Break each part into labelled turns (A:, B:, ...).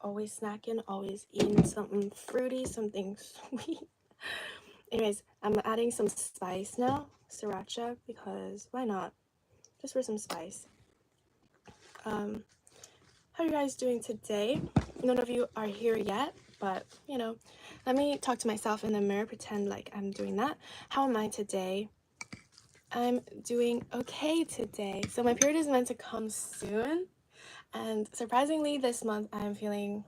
A: always snacking, always eating something fruity, something sweet. Anyways, I'm adding some spice now, sriracha, because why not? Just for some spice. How are you guys doing today? None of you are here yet, but you know, let me talk to myself in the mirror, pretend like I'm doing that. How am I today? I'm doing okay today. So my period is meant to come soon, and surprisingly this month I'm feeling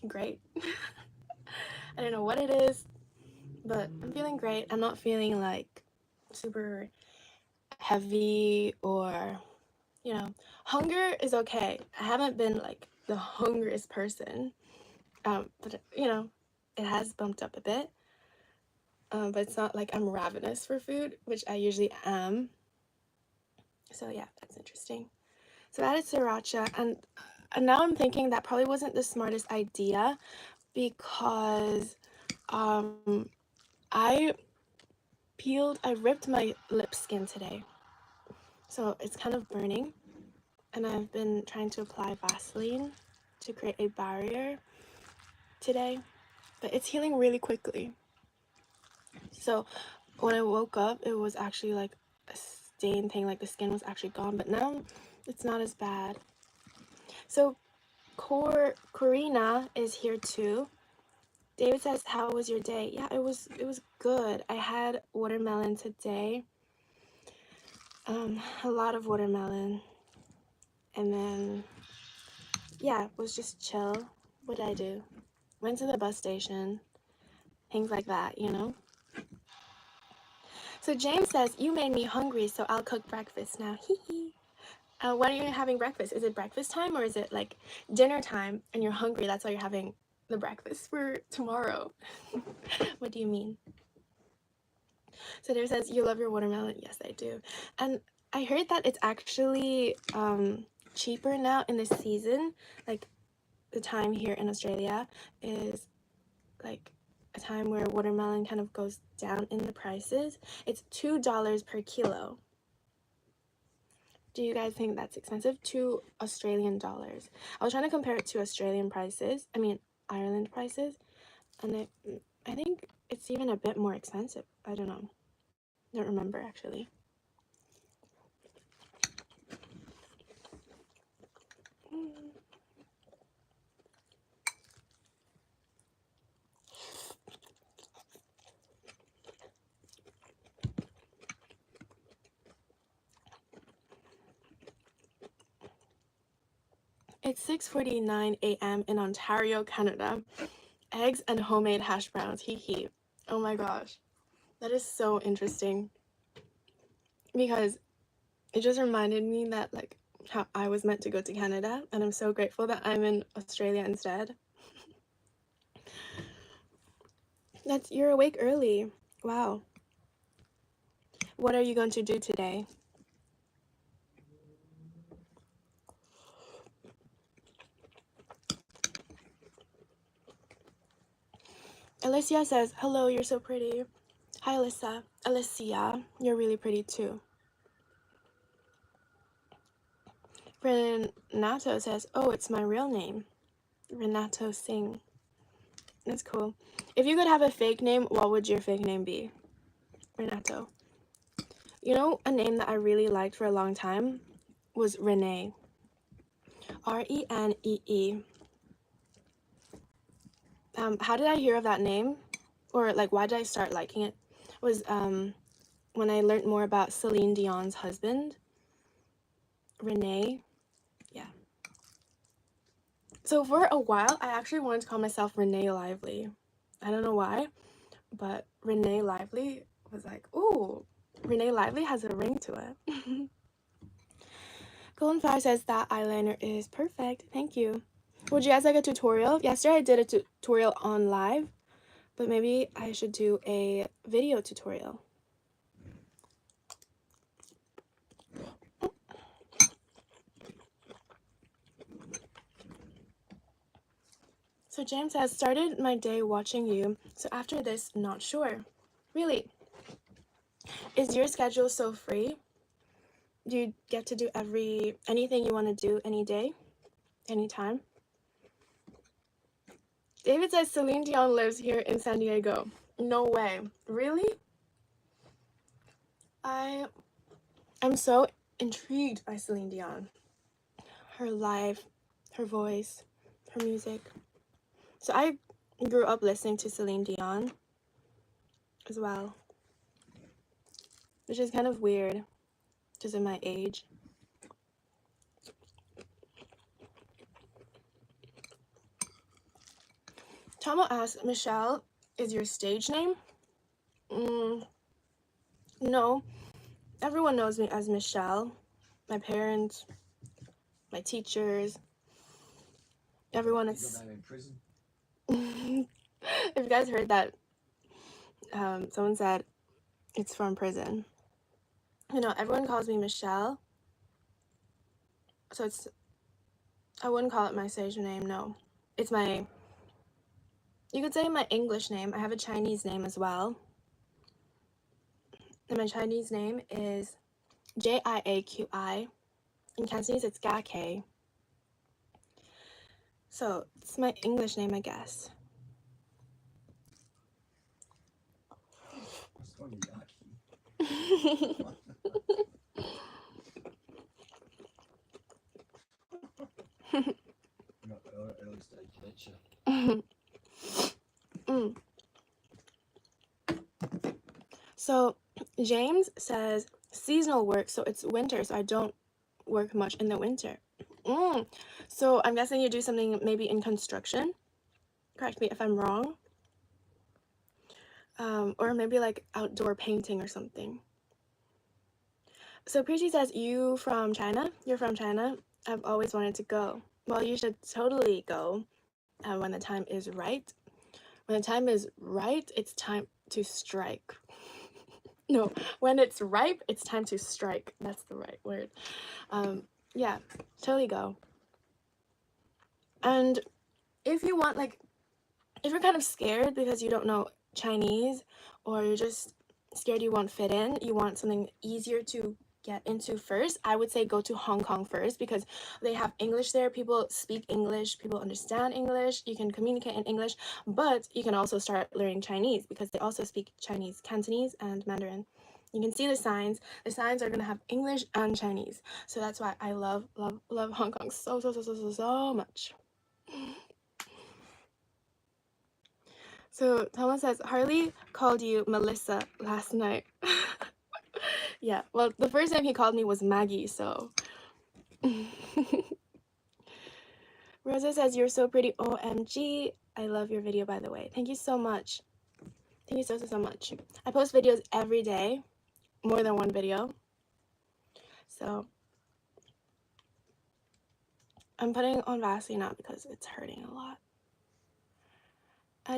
A: great. I don't know what it is, but I'm feeling great. I'm not feeling like super heavy or, you know, hunger is okay. I haven't been like the hungriest person, but you know, it has bumped up a bit. But it's not like I'm ravenous for food, which I usually am. So yeah, that's interesting. So I added sriracha, and now I'm thinking that probably wasn't the smartest idea because I ripped my lip skin today. So it's kind of burning, and I've been trying to apply Vaseline to create a barrier today, but it's healing really quickly. So when I woke up, it was actually like a stain thing, like the skin was actually gone, but now it's not as bad. So Corina is here too. David says, how was your day? Yeah, it was good. I had watermelon today. A lot of watermelon. And then yeah, it was just chill. What did I do? Went to the bus station. Things like that, you know? So James says, you made me hungry, so I'll cook breakfast now. Hee hee. When are you having breakfast? Is it breakfast time or is it like dinner time and you're hungry? That's why you're having the breakfast for tomorrow. What do you mean? So there says, you love your watermelon. Yes, I do. And I heard that it's actually cheaper now in this season. Like the time here in Australia is like a time where watermelon kind of goes down in the prices. It's $2 per kilo. Do you guys think that's expensive? 2 Australian dollars. I was trying to compare it to Australian prices. I mean, Ireland prices. And I think it's even a bit more expensive. I don't know. Don't remember, actually. It's 6:49 a.m. in Ontario, Canada. Eggs and homemade hash browns. Hee hee. Oh my gosh. That is so interesting. Because it just reminded me that like how I was meant to go to Canada, and I'm so grateful that I'm in Australia instead. You're awake early. Wow. What are you going to do today? Alicia says, hello, you're so pretty. Hi, Alyssa. Alicia, you're really pretty too. Renato says, oh, it's my real name. Renato Singh. That's cool. If you could have a fake name, what would your fake name be? Renato. You know, a name that I really liked for a long time was Renee. Renee. How did I hear of that name? Or like, why did I start liking it? Was when I learned more about Celine Dion's husband, Renee. Yeah. So for a while, I actually wanted to call myself Renee Lively. I don't know why, but Renee Lively was like, ooh, Renee Lively has a ring to it. Golden Fire says that eyeliner is perfect. Thank you. Would you guys like a tutorial? Yesterday I did a tutorial on live, but maybe I should do a video tutorial. So James has started my day watching you, so after this, not sure. Really? Is your schedule so free? Do you get to do anything you want to do any day? Anytime? David says Celine Dion lives here in San Diego. No way. Really? I'm so intrigued by Celine Dion. Her life, her voice, her music. So I grew up listening to Celine Dion as well, which is kind of weird because of my age. Tomo asks, Michelle is your stage name? No, everyone knows me as Michelle. My parents, my teachers, everyone. It's in prison. If you guys heard that, someone said it's from prison. You know, everyone calls me Michelle, so I wouldn't call it my stage name. No, it's my, you could say my English name. I have a Chinese name as well, and my Chinese name is Jiaqi. In Cantonese, it's Gake. So it's my English name, I guess. So James says seasonal work, so it's winter, so I don't work much in the winter. So I'm guessing you do something maybe in construction. Correct me if I'm wrong. Or maybe like outdoor painting or something. So Preeti says, you from China? You're from China? I've always wanted to go. Well, you should totally go when the time is right. When the time is right, it's time to strike. No, when it's ripe, it's time to strike. That's the right word. Yeah, totally go. And if you want, like, if you're kind of scared because you don't know Chinese, or you're just scared you won't fit in, you want something easier to get into first, I would say go to Hong Kong first, because they have English there. People speak English, people understand English, you can communicate in English, but you can also start learning Chinese because they also speak Chinese, Cantonese, and Mandarin. You can see the signs. The signs are going to have English and Chinese. So that's why I love Hong Kong so much. So Thomas says, Harley called you Melissa last night. Yeah, well, the first time he called me was Maggie, so. Rosa says, you're so pretty, OMG. I love your video, by the way. Thank you so much. Thank you so much. I post videos every day, more than one video. So I'm putting on Vaseline now because it's hurting a lot.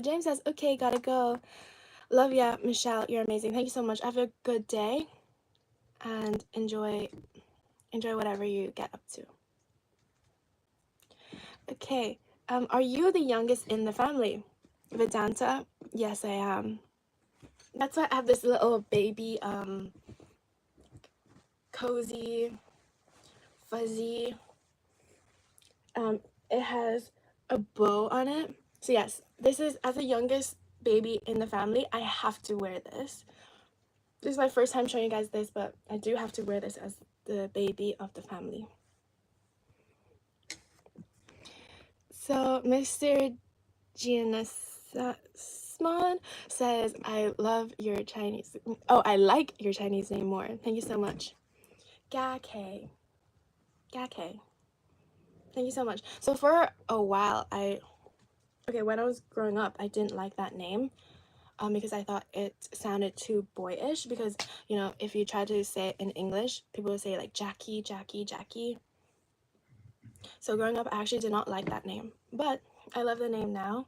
A: James says, okay, gotta go. Love ya, Michelle. You're amazing. Thank you so much. Have a good day and enjoy whatever you get up to. Okay, are you the youngest in the family? Vedanta? Yes, I am. That's why I have this little baby, cozy, fuzzy. It has a bow on it. So yes, this is, as the youngest baby in the family, I have to wear this. This is my first time showing you guys this, but I do have to wear this as the baby of the family. So Mr. Giannisman says, I love your Chinese. Oh, I like your Chinese name more. Thank you so much. Gake. Gake. Thank you so much. So for a while, when I was growing up, I didn't like that name. Because I thought it sounded too boyish, because, you know, if you try to say it in English, people would say like Jackie, Jackie, Jackie. So growing up, I actually did not like that name, but I love the name now.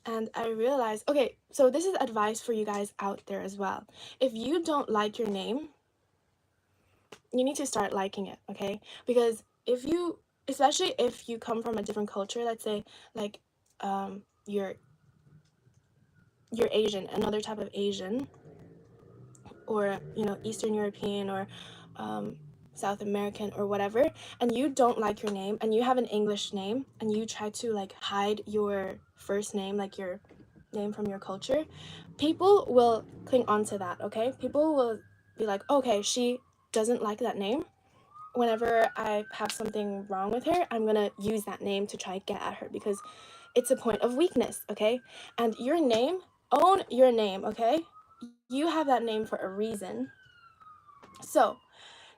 A: And I realized, okay, so this is advice for you guys out there as well. If you don't like your name, you need to start liking it, okay? Because especially if you come from a different culture, let's say like you're Asian, another type of Asian, or, you know, Eastern European, or South American or whatever, and you don't like your name and you have an English name and you try to like hide your first name, like your name from your culture, people will cling on to that, okay? People will be like, okay, she doesn't like that name. Whenever I have something wrong with her, I'm gonna use that name to try to get at her because it's a point of weakness, okay? And your name, own your name, okay? You have that name for a reason. So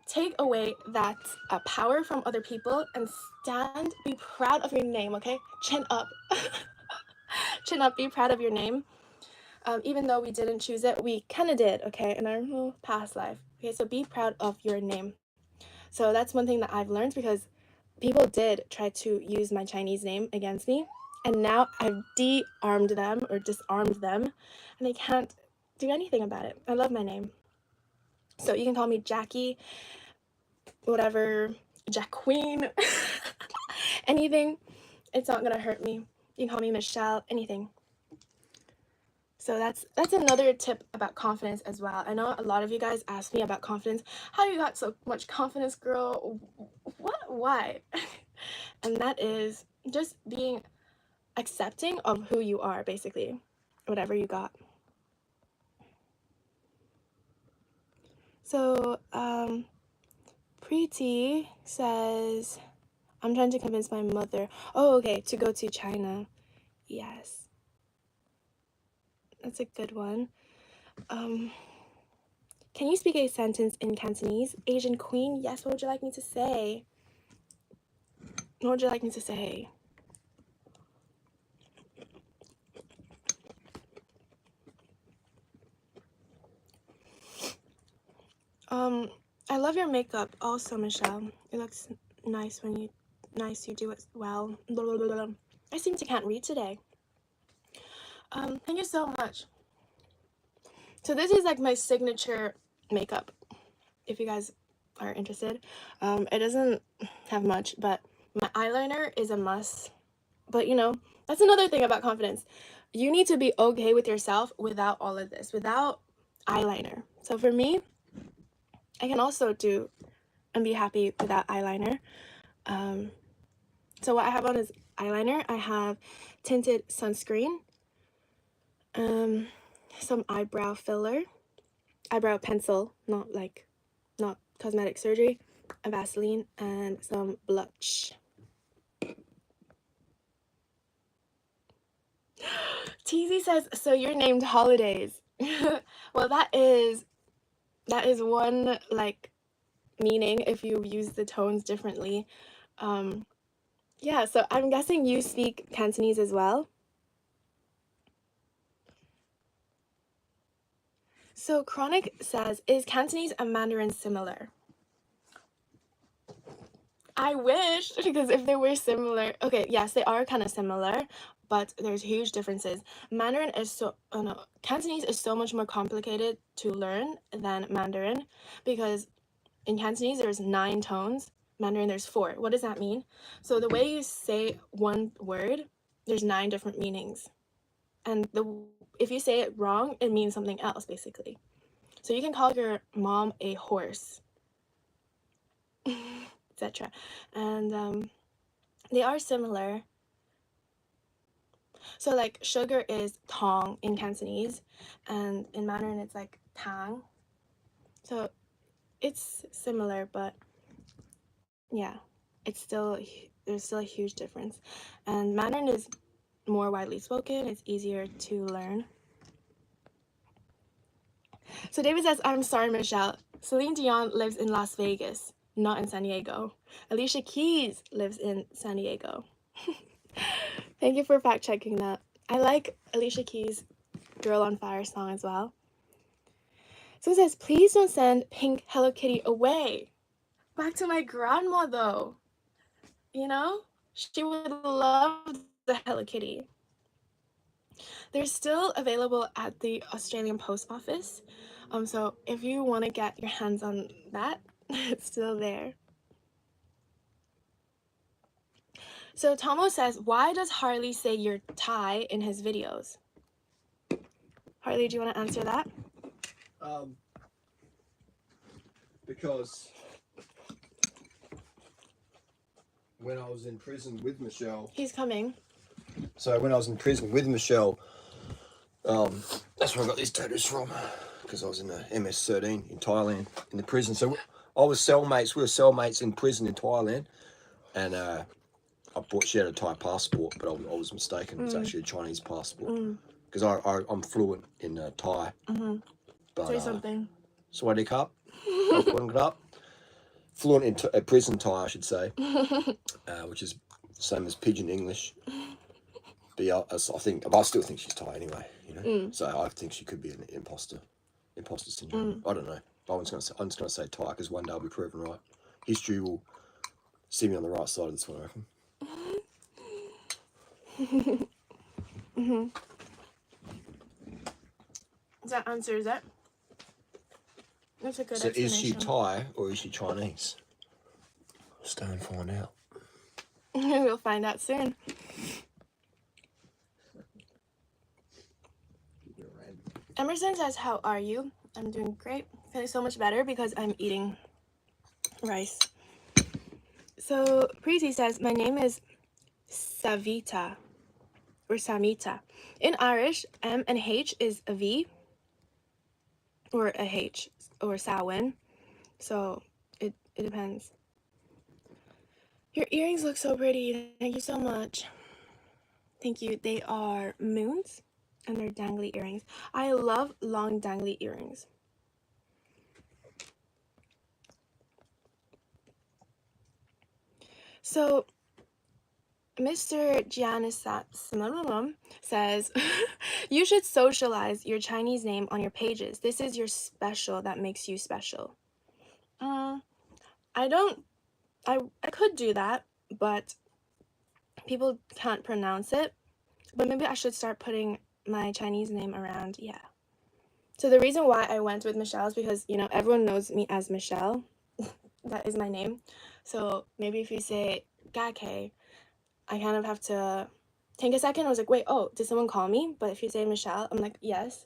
A: take away that power from other people and stand, be proud of your name, okay? Chin up. Chin up, be proud of your name. Even though we didn't choose it, we kind of did, okay, in our past life. Okay, so be proud of your name. So that's one thing that I've learned because people did try to use my Chinese name against me, and now I've de-armed them or disarmed them, and they can't do anything about it. I love my name. So you can call me Jackie, whatever, Jack Queen, anything. It's not gonna hurt me. You can call me Michelle, anything. So that's another tip about confidence as well. I know a lot of you guys ask me about confidence. How you got so much confidence, girl? What? Why? And that is just being accepting of who you are, basically, whatever you got. So Preeti says, I'm trying to convince my mother. Oh, okay, to go to China. Yes. That's a good one. Can you speak a sentence in Cantonese? Asian queen? Yes, what would you like me to say? What would you like me to say? I love your makeup also, Michelle. It looks nice when you do it well. Blah, blah, blah, blah. I seem to can't read today. Thank you so much. So this is like my signature makeup, if you guys are interested. It doesn't have much, but my eyeliner is a must. But you know, that's another thing about confidence. You need to be okay with yourself without all of this, without eyeliner. So for me, I can also do and be happy without eyeliner. So what I have on is eyeliner. I have tinted sunscreen, some eyebrow filler, eyebrow pencil, not cosmetic surgery, a Vaseline, and some blush. TZ says, so you're named Holidays. Well, that is one like meaning if you use the tones differently. Yeah, so I'm guessing you speak Cantonese as well. So Chronic says, is Cantonese and Mandarin similar? I wish, because if they were similar, okay, yes, they are kind of similar, but there's huge differences. Mandarin is so, oh no, Cantonese is so much more complicated to learn than Mandarin, because in Cantonese there's 9 tones, Mandarin there's 4. What does that mean? So the way you say one word, there's 9 different meanings, and if you say it wrong, it means something else, basically. So you can call your mom a horse, etc. And they are similar. So like sugar is tong in Cantonese, and in Mandarin it's like tang. So it's similar, but yeah, there's still a huge difference. And Mandarin is more widely spoken, it's easier to learn. So David says, I'm sorry, Michelle. Celine Dion lives in Las Vegas, not in San Diego. Alicia Keys lives in San Diego. Thank you for fact checking that. I like Alicia Keys' Girl on Fire song as well. So it says, please don't send pink Hello Kitty away. Back to my grandma though. You know? She would love the Hello Kitty. They're still available at the Australian Post Office. So if you want to get your hands on that, it's still there. So Tomo says, why does Harley say you're Thai in his videos? Harley, do you want to answer that?
B: Because when I was in prison with Michelle.
A: He's coming.
B: So when I was in prison with Michelle, that's where I got these tattoos from, because I was in the MS-13 in Thailand in the prison. So I was cellmates. We were cellmates in prison in Thailand, and she had a Thai passport, but I was mistaken. It's actually a Chinese passport, because I'm fluent in Thai. But,
A: Say something.
B: Sawadi Cup, fluent in prison Thai, I should say, which is the same as pidgin English. But yeah, I still think she's Thai anyway, you know. So I think she could be an imposter syndrome. I don't know. I'm just gonna say Thai, because one day I'll be proven right. History will see me on the right side of this one, I reckon.
A: That answers it. That's a good
B: So
A: explanation.
B: is she Thai or is she Chinese? Stay and find out.
A: We'll find out soon. Emerson says, how are you? I'm doing great. Feeling so much better because I'm eating rice. So Preeti says, my name is Savita or Samita. In Irish, M and H is a V or a H or Samhain. So it depends. Your earrings look so pretty. Thank you so much. Thank you. They are moons and they're dangly earrings. I love long dangly earrings. So Mr. Giannis says, you should socialize your Chinese name on your pages. This is your special that makes you special. I could do that, but people can't pronounce it. But maybe I should start putting my Chinese name around, yeah. So the reason why I went with Michelle is because, you know, everyone knows me as Michelle. That is my name. So maybe if you say Gake, I kind of have to take a second. I was like, wait, oh, did someone call me? But if you say Michelle, I'm like, yes.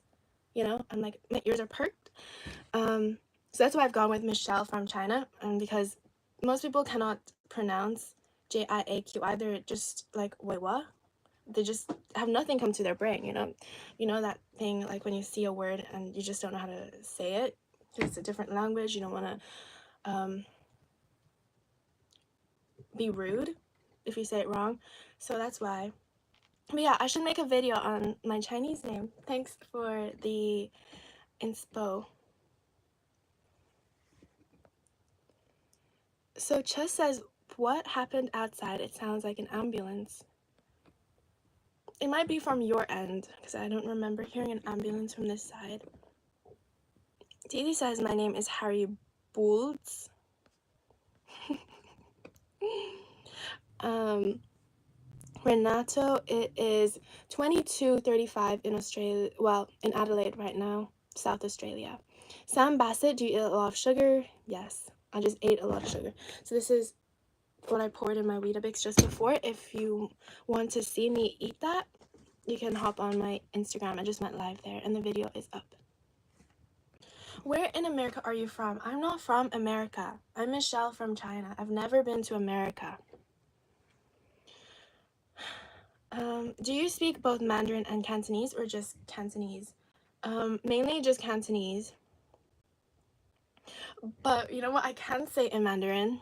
A: You know, I'm like, my ears are perked. So that's why I've gone with Michelle from China. And because most people cannot pronounce Jaiaqi. They're just like, wait, what? They just have nothing come to their brain, you know? You know that thing, like when you see a word and you just don't know how to say it because it's a different language. You don't want to be rude if you say it wrong. So that's why. But yeah, I should make a video on my Chinese name. Thanks for the inspo. So Chess says, what happened outside? It sounds like an ambulance. It might be from your end, because I don't remember hearing an ambulance from this side. Didi says, my name is Harry Boultz. Renato, it is 22:35 in Australia, well, in Adelaide right now, South Australia. Sam Bassett, do you eat a lot of sugar? Yes, I just ate a lot of sugar. So this is what I poured in my Weetabix just before. If you want to see me eat that, you can hop on my Instagram. I just went live there and the video is up. Where in America are you from? I'm not from America. I'm Michelle from China. I've never been to America. Do you speak both Mandarin and Cantonese or just Cantonese? Mainly just Cantonese. But you know what I can say in Mandarin?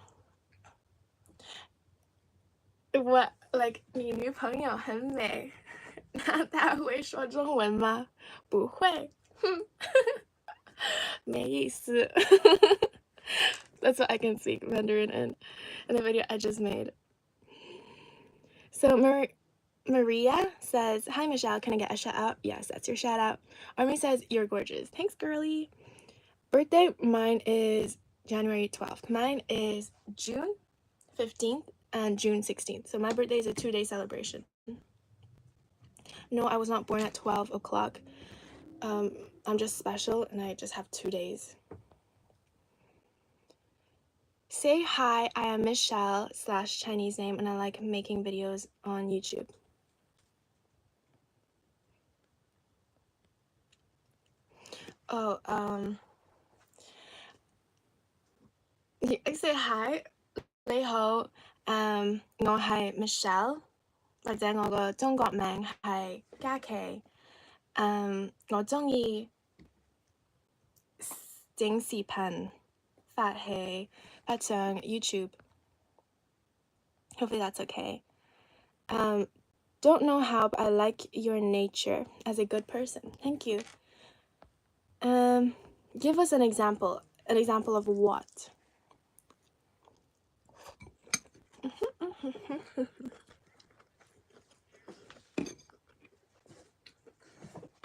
A: What, like, 你女朋友很美，那她会说中文吗？不会，没意思。That's what I can speak Mandarin in the video I just made. So Maria says, hi Michelle, can I get a shout out? Yes, that's your shout out. Army says, you're gorgeous. Thanks, girly. Birthday, mine is January 12th. Mine is June 15th and June 16th. So my birthday is a 2-day celebration. No, I was not born at 12 o'clock. I'm just special and I just have 2 days. Say hi, I am Michelle / Chinese name and I like making videos on YouTube. Oh, I say hi, 你好我係 Michelle，或者我個中國名係嘉琪。我鍾意整視頻發上 YouTube. Hopefully that's okay. Don't know how, but I like your nature as a good person. Thank you. Give us an example. An example of what?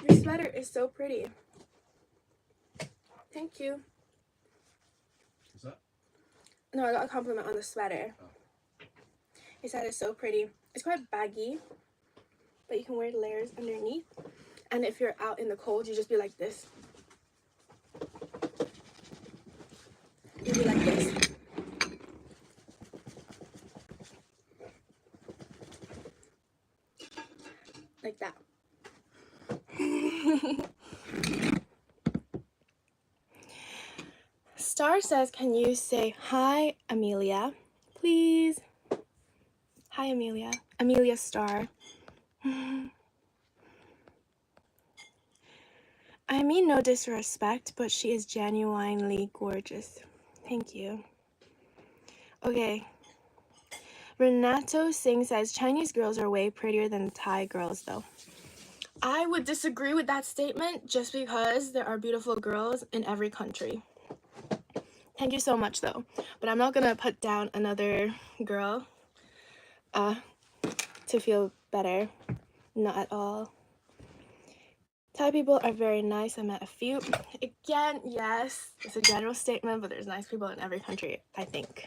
A: Your sweater is so pretty. Thank you.
B: Is that?
A: No, I got a compliment on the sweater.
B: Oh.
A: He said it's so pretty. It's quite baggy, but you can wear layers underneath. And if you're out in the cold, you just be like this. You be like this. Like that. Star says, can you say hi, Amelia, please? Hi, Amelia. Amelia Star. I mean no disrespect, but she is genuinely gorgeous. Thank you. Okay. Renato Singh says, Chinese girls are way prettier than Thai girls, though. I would disagree with that statement just because there are beautiful girls in every country. Thank you so much, though. But I'm not gonna put down another girl to feel better. Not at all. Thai people are very nice. I met a few. Again, yes, it's a general statement, but there's nice people in every country, I think.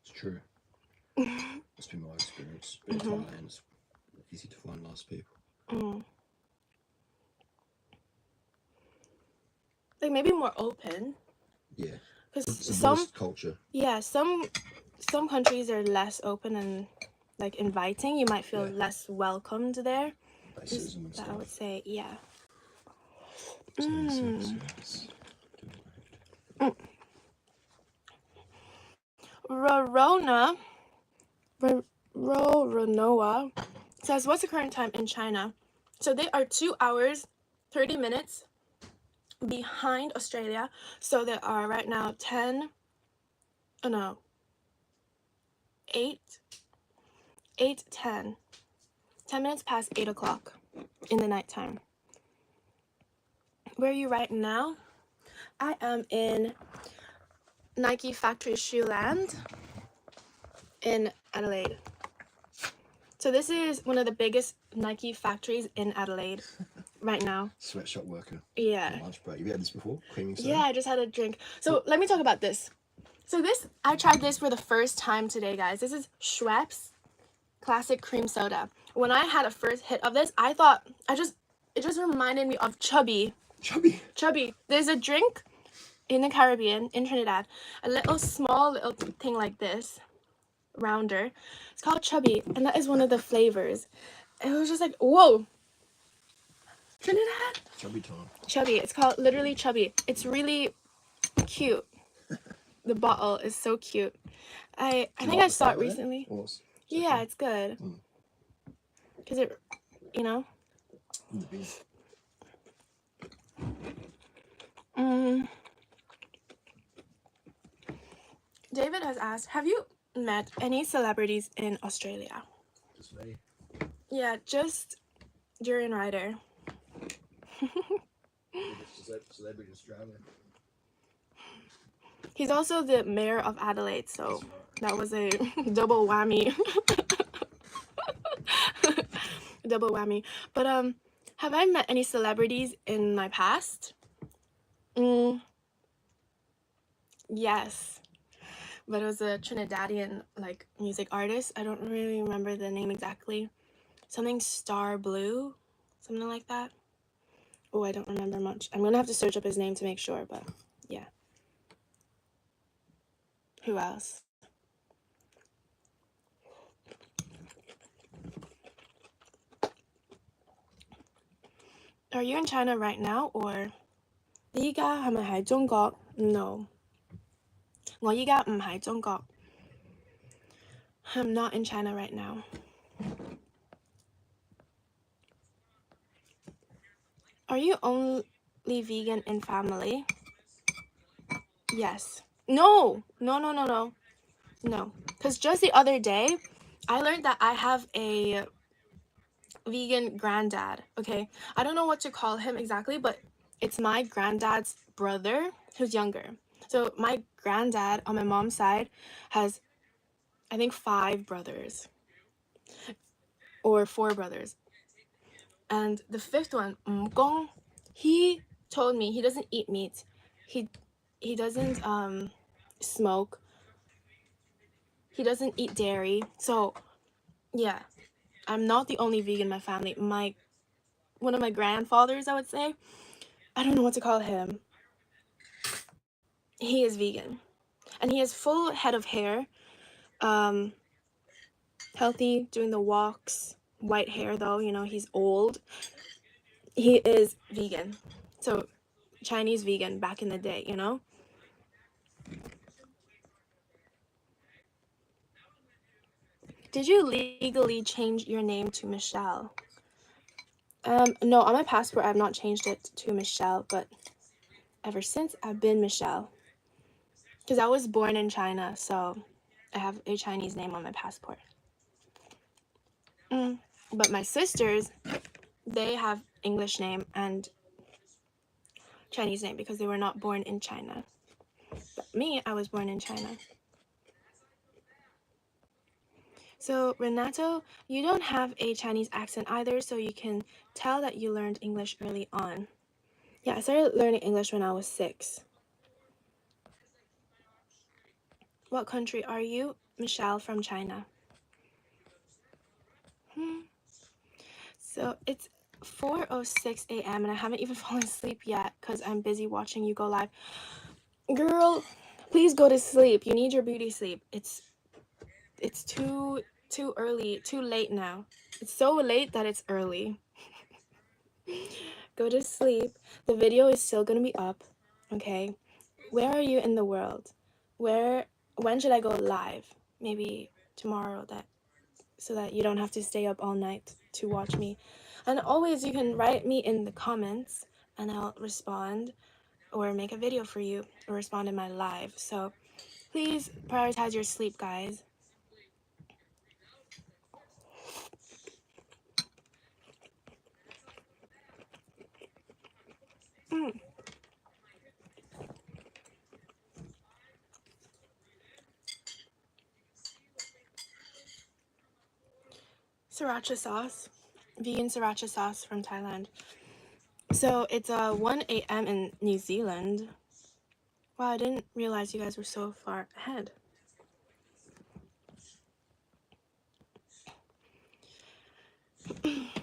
B: It's true. That's been my experience. Being Thailand, it's easy to find nice people.
A: Like maybe more open.
B: Yeah.
A: Because
B: some culture.
A: Yeah, some countries are less open and like inviting. You might feel less welcomed there.
B: Racism and stuff.
A: I would say, yeah. Roronoa says, what's the current time in China? So they are 2 hours, 30 minutes behind Australia. So there are right now 10 minutes past 8 o'clock in the nighttime. Where are you right now? I am in Nike Factory Shoe Land in Adelaide. So this is one of the biggest Nike factories in Adelaide right now.
B: Sweatshop worker.
A: Yeah.
B: Lunch break. Have you had this before? Creaming soda?
A: Yeah, I just had a drink. So let me talk about this. So I tried this for the first time today, guys. This is Schweppes Classic Cream Soda. When I had a first hit of this, I thought, it just reminded me of Chubby. Chubby. There's a drink in the Caribbean, in Trinidad, a small little thing like this, rounder. It's called Chubby, and that is one of the flavors. And it was just like, whoa, Trinidad?
B: Chubby time.
A: Chubby. It's called literally Chubby. It's really cute. The bottle is so cute. I think I saw it recently. Yeah, it's good. Because it, you know. David has asked, have you met any celebrities in Australia?
B: Just me.
A: Yeah, just Durian Ryder.
B: Celebrity Australia.
A: He's also the mayor of Adelaide, so that was a double whammy. Double whammy. But have I met any celebrities in my past? Yes. But it was a Trinidadian like music artist. I don't really remember the name exactly. Something Star Blue, something like that. Oh, I don't remember much. I'm gonna have to search up his name to make sure, but yeah. Who else? Are you in China right now or? 你依家係咪喺中國? No. 我依家唔喺中國. I'm not in China right now. Are you only vegan in family? Yes. No. No. Because just the other day, I learned that I have a vegan granddad. Okay. I don't know what to call him exactly, but it's my granddad's brother who's younger. So my granddad on my mom's side has, I think, 5 brothers or 4 brothers. And the 5th one, Gong, he told me he doesn't eat meat. He doesn't smoke. He doesn't eat dairy. So, yeah, I'm not the only vegan in my family. One of my grandfathers, I would say, I don't know what to call him. He is vegan. And he has full head of hair. Healthy, doing the walks. White hair though, you know, he's old. He is vegan. So, Chinese vegan back in the day, you know? Did you legally change your name to Michelle? No, on my passport I have not changed it to Michelle, but ever since I've been Michelle. Because I was born in China, so I have a Chinese name on my passport. But my sisters, they have English name and Chinese name because they were not born in China. But me, I was born in China. So, Renato, you don't have a Chinese accent either, so you can tell that you learned English early on. Yeah, I started learning English when I was 6. What country are you? Michelle from China. So, it's 4:06 a.m. and I haven't even fallen asleep yet because I'm busy watching you go live. Girl, please go to sleep. You need your beauty sleep. It's too early, too late now. It's so late that it's early. Go to sleep. The video is still gonna be up, okay? Where are you in the world? When should I go live? Maybe tomorrow, so that you don't have to stay up all night to watch me. And always you can write me in the comments and I'll respond or make a video for you or respond in my live. So please prioritize your sleep, guys. Sriracha sauce, vegan sriracha sauce from Thailand. So it's 1 a.m. in New Zealand. Wow, I didn't realize you guys were so far ahead.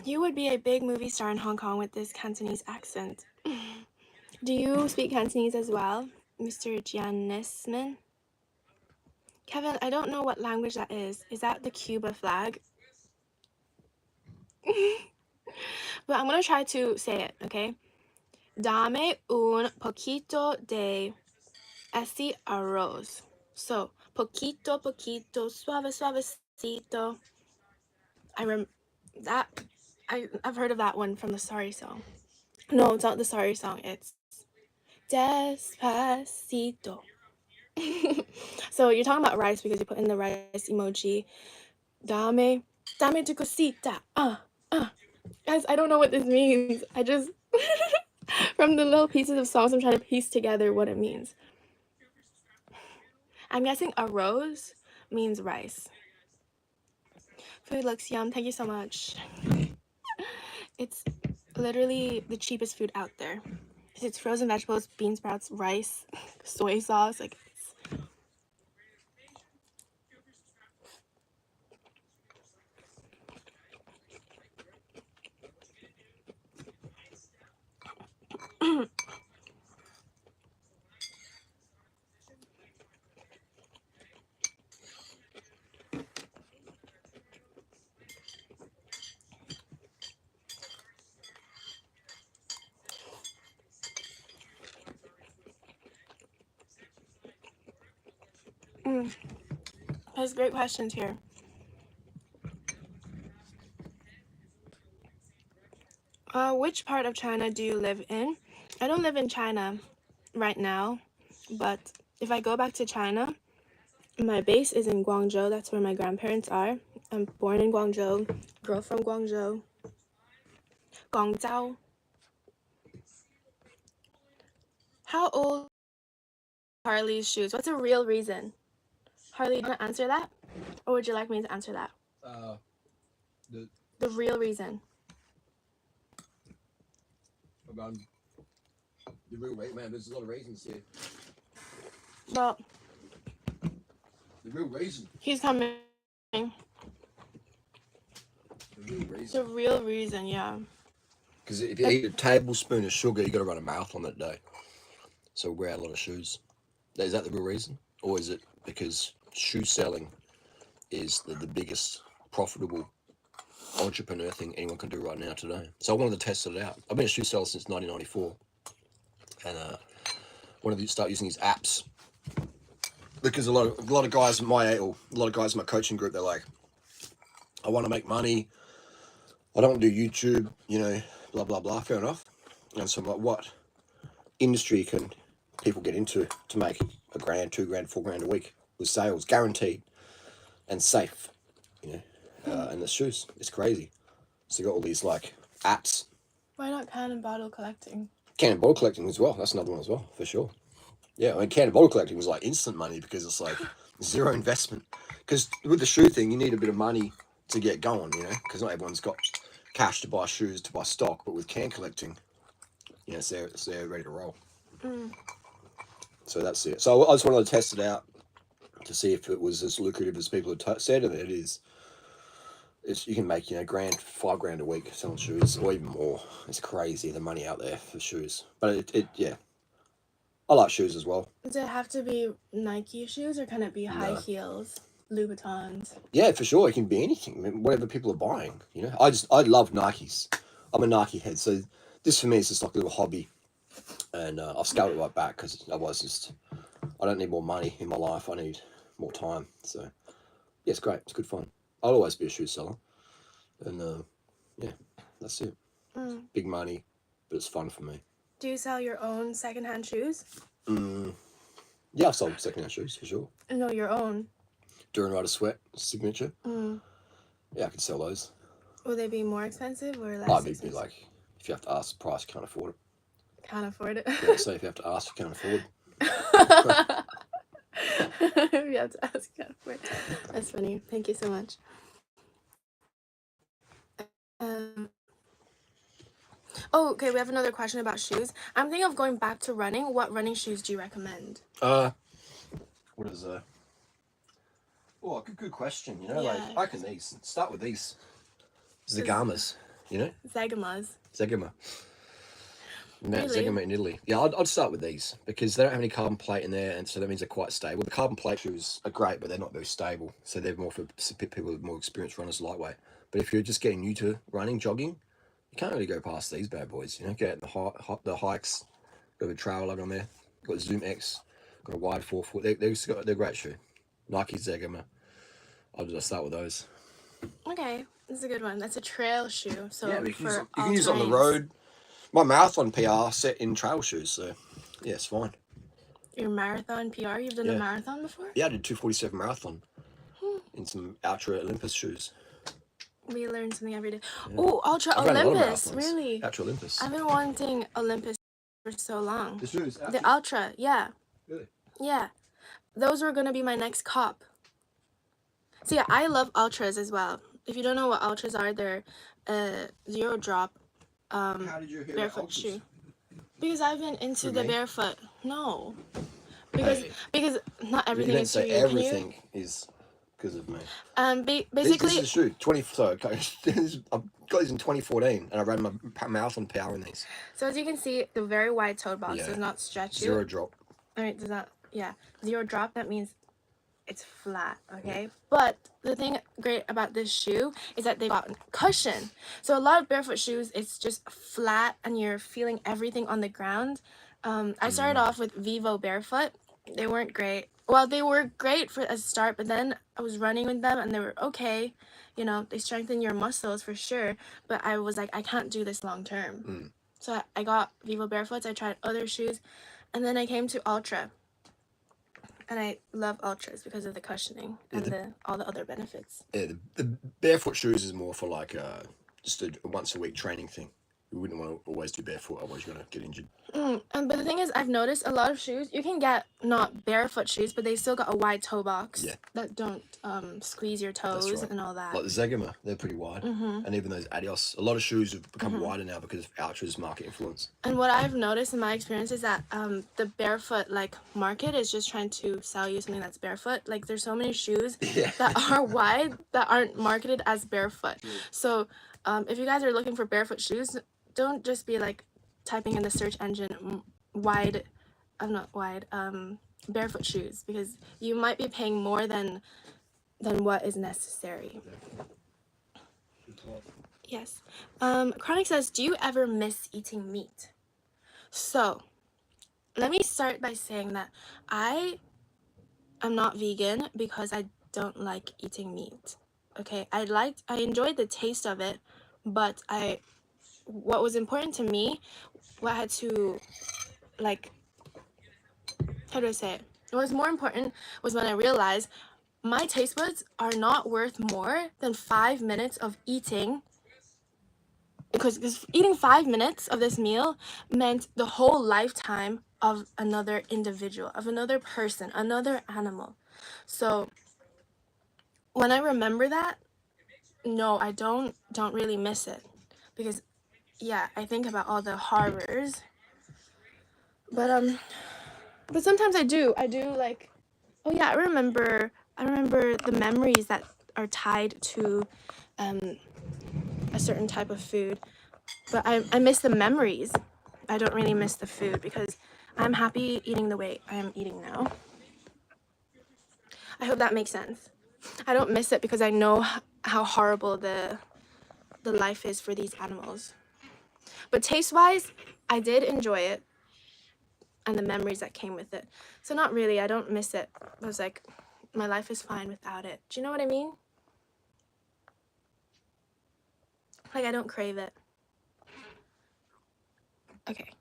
A: You would be a big movie star in Hong Kong with this Cantonese accent. Do you speak Cantonese as well, Mr. Giannisman? Kevin, I don't know what language that is. Is that the Cuba flag? But I'm gonna try to say it, okay? Dame un poquito de ese arroz. So, poquito, poquito, suave, suavecito. I've heard of that one from the Sorry song. No, it's not the Sorry song. It's Despacito. So you're talking about rice because you put in the rice emoji. Dame tu cosita. Guys, I don't know what this means. I just from the little pieces of songs I'm trying to piece together what it means. I'm guessing arroz means rice. Food looks yum. Thank you so much. It's literally the cheapest food out there. It's frozen vegetables, bean sprouts, rice, soy sauce. Like, there's great questions here. Which part of China do you live in? I don't live in China right now, but if I go back to China, my base is in Guangzhou. That's where my grandparents are. I'm born in Guangzhou, girl from Guangzhou. Guangzhou. How old are Harley's shoes? What's a real reason? Harley, do you want to answer that? Or would you like me to answer that? The real reason.
B: The real reason, man, there's a lot of reasons here.
A: Well,
B: The real reason.
A: he's coming.
B: The real reason.
A: The real reason, yeah.
B: Because if you eat a tablespoon of sugar, you got to run a marathon that day. So wear a lot of shoes. Is that the real reason? Or is it because shoe selling is the biggest profitable entrepreneur thing anyone can do right now today? So I wanted to test it out. I've been a shoe seller since 1994. And wanted to start using these apps. Because a lot of guys in my a lot of guys in my coaching group, they're like, I want to make money. I don't want to do YouTube, you know, blah, blah, blah. Fair enough. And so I'm like, what industry can people get into to make $1,000, $2,000, $4,000 a week with sales, guaranteed and safe, you know? And the shoes, it's crazy. So you got all these like apps.
A: Why not can and bottle collecting?
B: Can and bottle collecting as well. That's another one as well, for sure. Yeah, I mean, can and bottle collecting was like instant money because it's like zero investment. Because with the shoe thing, you need a bit of money to get going, you know, because not everyone's got cash to buy shoes, to buy stock. But with can collecting, you know, it's there ready to roll. So that's it. So I just wanted to test it out to see if it was as lucrative as people had said, and it is. You can make, you know, $1,000, $5,000 a week selling shoes, or even more. It's crazy the money out there for shoes. But yeah, I like shoes as well.
A: Does it have to be Nike shoes or can it be high heels, Louboutins?
B: Yeah, for sure. It can be anything. I mean, whatever people are buying, you know. I love Nikes. I'm a Nike head, so this for me is just like a little hobby, and I've scaled it right back because otherwise, I don't need more money in my life. I need more time. So yeah, it's great. It's good fun. I'll always be a shoe seller, and yeah, that's it. Big money, but it's fun for me.
A: Do you sell your own secondhand shoes?
B: Yeah, I've sold secondhand shoes for sure.
A: No, your own.
B: Duran Rider Sweat signature. Yeah, I could sell those.
A: Will they be more expensive or less?
B: I'd be like, if you have to ask the price, you can't afford it.
A: Can't afford it.
B: Yeah, so if you have to ask, you can't afford.
A: If you have to ask, you can't afford. That's funny. Thank you so much. Oh, okay, we have another question about shoes. I'm thinking of going back to running. What running shoes do you recommend?
B: What is Oh, good question. You know,
A: Yeah.
B: like I can these start with these Zagamas. You know,
A: Zagamas.
B: Zegama. Mount
A: Really?
B: Zegama in Italy. Yeah, I'd start with these because they don't have any carbon plate in there, and so that means they're quite stable. The carbon plate shoes are great, but they're not very stable. So they're more for people with more experienced runners, lightweight. But if you're just getting new to running, jogging, you can't really go past these bad boys. You know, get the hikes, got a trail lug on there, got Zoom X, got a wide forefoot. They're great shoe. Nike Zegama. I'll just start with those.
A: Okay, this is a good one. That's a trail shoe. So
B: Yeah, you
A: for
B: can use it on the
A: terrains.
B: road. My marathon PR set in trail shoes, so yeah, it's fine.
A: Your marathon PR? You've done a marathon before?
B: Yeah, I did 2:47 marathon in some Ultra Olympus shoes.
A: We learn something every day. Yeah. Oh, Ultra
B: I've ran a lot of
A: Olympus,
B: marathons.
A: really?
B: Ultra Olympus.
A: I've been wanting Olympus for so long.
B: The shoes?
A: The Ultra, yeah.
B: Really?
A: Yeah. Those were going to be my next cop. So yeah, I love Ultras as well. If you don't know what Ultras are, they're zero drop
B: How did you hear
A: barefoot
B: about
A: shoe. Because I've been into
B: For
A: the
B: me?
A: barefoot. No. Because not everything
B: You didn't
A: is
B: say
A: for you.
B: everything is because of me.
A: Basically,
B: This is a shoe. Sorry, I've got these in 2014, and I ran my marathon PR in these.
A: so as you can see, the very wide toe box
B: Yeah.
A: does not stretch you.
B: Zero drop.
A: I mean, does not, yeah. Zero drop, that means it's flat, okay? But the thing great about this shoe is that they got cushion. So a lot of barefoot shoes, it's just flat and you're feeling everything on the ground. I started off with Vivo Barefoot. They weren't great. Well, they were great for a start, but then I was running with them and they were okay. you know, they strengthen your muscles for sure, but I was like, I can't do this long term. So I got Vivo Barefoots. I tried other shoes, and then I came to Ultra. And I love Ultras because of the cushioning and all the other benefits.
B: Yeah, the barefoot shoes is more for like just a once a week training thing. You wouldn't want to always do barefoot, otherwise you're gonna get injured.
A: But the thing is, I've noticed a lot of shoes, you can get not barefoot shoes, but they still got a wide toe box that don't squeeze your toes and all that.
B: Like the Zegama, they're pretty wide. And even those Adios, a lot of shoes have become wider now because of Ultra's market influence.
A: And what I've noticed in my experience is that the barefoot like market is just trying to sell you something that's barefoot. Like there's so many shoes that are wide that aren't marketed as barefoot. So if you guys are looking for barefoot shoes, don't just be like typing in the search engine barefoot shoes, because you might be paying more than what is necessary. Yes. Chronic says, do you ever miss eating meat? So let me start by saying that I am not vegan because I don't like eating meat. Okay, I enjoyed the taste of it, but what was important to me, what I had to, like, how do I say it? What was more important was when I realized my taste buds are not worth more than 5 minutes of eating, because eating 5 minutes of this meal meant the whole lifetime of another individual, of another person, another animal. So when I remember that, no, I don't really miss it, because yeah, I think about all the horrors, but sometimes I do like, oh yeah, I remember the memories that are tied to a certain type of food, but I miss the memories. I don't really miss the food because I'm happy eating the way I am eating now. I hope that makes sense. I don't miss it because I know how horrible the life is for these animals. But taste-wise, I did enjoy it and the memories that came with it. So not really, I don't miss it. I was like, my life is fine without it. Do you know what I mean? Like, I don't crave it. Okay.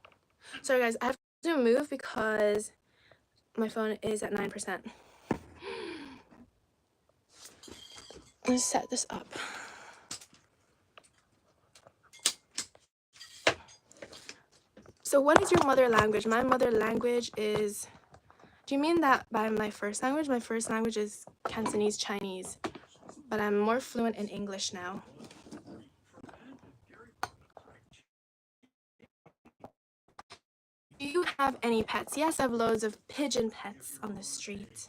A: Sorry guys, I have to move because my phone is at 9%. Let's set this up. So what is your mother language? My mother language is... Do you mean that by my first language? My first language is Cantonese Chinese, but I'm more fluent in English now. Do you have any pets? Yes, I have loads of pigeon pets on the street.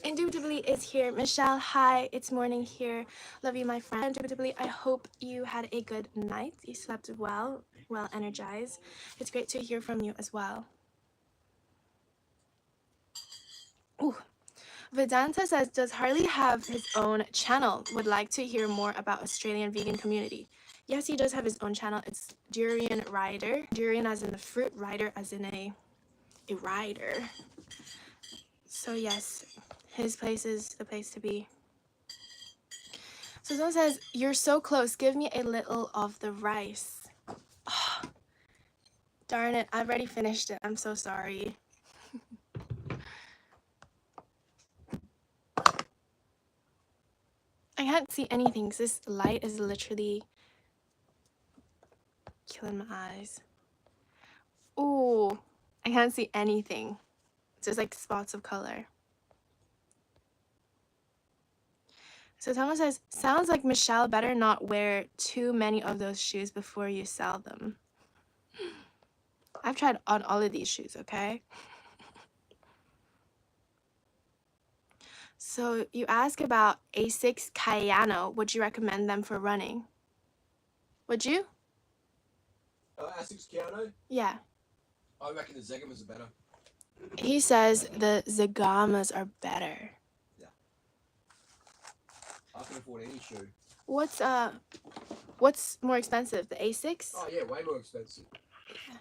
A: Indubitably is here. Michelle, hi, it's morning here. Love you, my friend. Indubitably, I hope you had a good night. You slept well energized. It's great to hear from you as well. Ooh. Vedanta says, does Harley have his own channel? Would like to hear more about Australian vegan community. Yes, he does have his own channel. It's Durian Rider. Durian as in the fruit, rider as in a rider. So yes, his place is the place to be. So someone says, you're so close. Give me a little of the rice. Oh, darn it. I've already finished it. I'm so sorry. I can't see anything because this light is literally killing my eyes. Ooh, I can't see anything. It's just like spots of color. So someone says, sounds like Michelle better not wear too many of those shoes before you sell them. I've tried on all of these shoes, okay? So you ask about Asics Cayano. Would you recommend them for running? Would you?
B: Asics Keanu?
A: Yeah.
B: I reckon the Zegamas are better.
A: He says the Zegamas are better.
B: Yeah. I can afford any shoe.
A: What's more expensive, the Asics?
B: Oh yeah, way more expensive.
A: Yeah.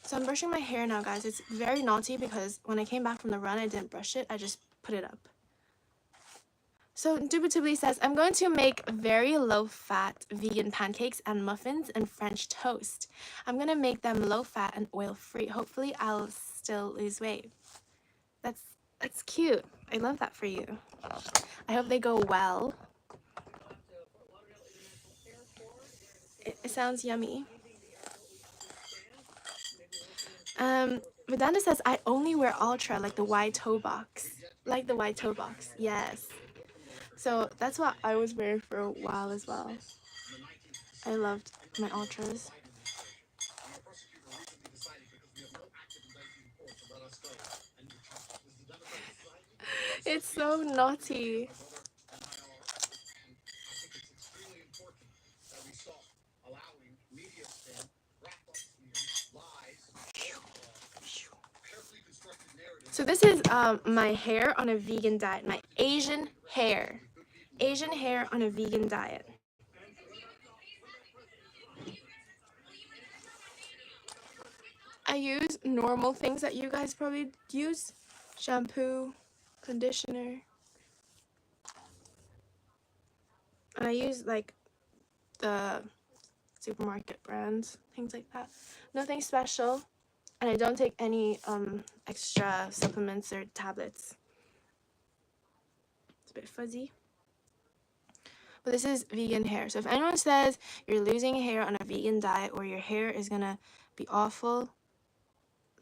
A: So I'm brushing my hair now, guys. It's very naughty because when I came back from the run, I didn't brush it. I just put it up. So Indubitably says, I'm going to make very low-fat vegan pancakes and muffins and French toast. I'm going to make them low-fat and oil-free. Hopefully I'll still lose weight. That's cute. I love that for you. I hope they go well. It sounds yummy. Vedanta says, I only wear Ultra, like the wide toe box. Like the wide toe box, yes. So that's what I was wearing for a while as well. I loved my Ultras. It's so naughty. So this is my hair on a vegan diet, my Asian hair. Asian hair on a vegan diet. I use normal things that you guys probably use. Shampoo, conditioner. And I use like the supermarket brands, things like that. Nothing special. And I don't take any extra supplements or tablets. It's a bit fuzzy. But this is vegan hair. So if anyone says you're losing hair on a vegan diet or your hair is gonna be awful,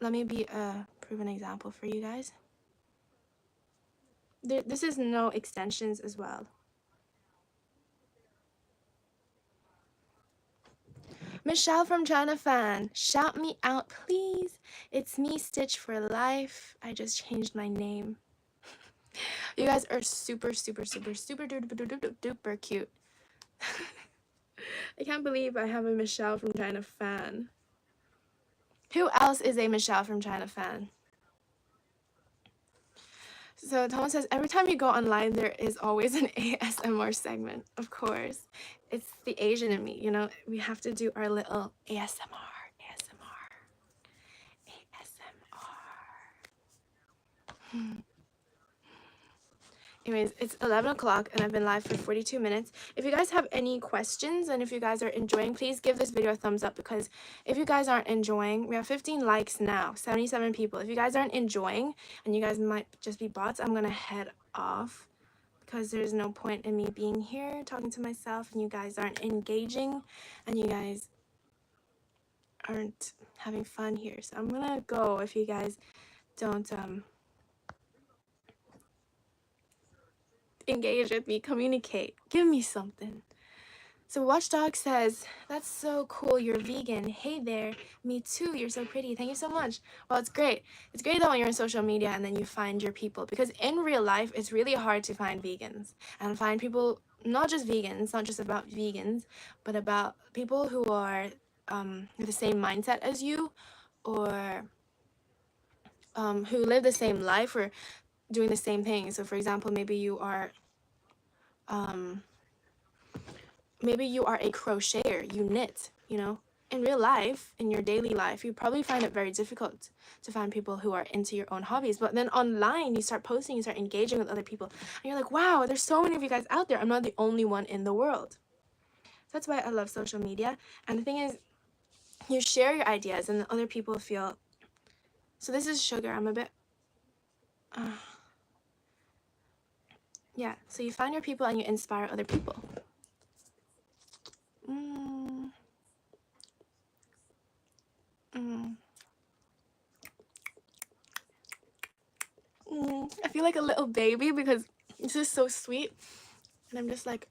A: let me be a proven example for you guys. This is no extensions as well. Michelle from China fan, shout me out please. It's me, Stitch for life. I just changed my name. You guys are super duper cute. I can't believe I have a Michelle from China fan. Who else is a Michelle from China fan? So Thomas says, every time you go online, there is always an ASMR segment. Of course. It's the Asian in me, you know? We have to do our little ASMR. Anyways, it's 11 o'clock and I've been live for 42 minutes. If you guys have any questions and if you guys are enjoying, please give this video a thumbs up, because if you guys aren't enjoying, we have 15 likes now, 77 people. If you guys aren't enjoying and you guys might just be bots, I'm gonna head off because there's no point in me being here talking to myself and you guys aren't engaging and you guys aren't having fun here. So I'm gonna go if you guys don't engage with me, communicate, give me something. So Watchdog says, that's so cool, you're vegan. Hey there, me too, you're so pretty, thank you so much. Well, it's great. It's great that when you're on social media and then you find your people, because in real life, it's really hard to find vegans and find people, not just vegans, not just about vegans, but about people who are with the same mindset as you, or who live the same life or doing the same thing. So for example, maybe you are a crocheter, you knit, you know. In real life, in your daily life, you probably find it very difficult to find people who are into your own hobbies. But then online, you start posting, you start engaging with other people, and you're like, wow, there's so many of you guys out there. I'm not the only one in the world. So that's why I love social media. And the thing is, you share your ideas and other people feel... So this is sugar. I'm a bit... yeah, so you find your people and you inspire other people. I feel like a little baby because this is so sweet, and I'm just like,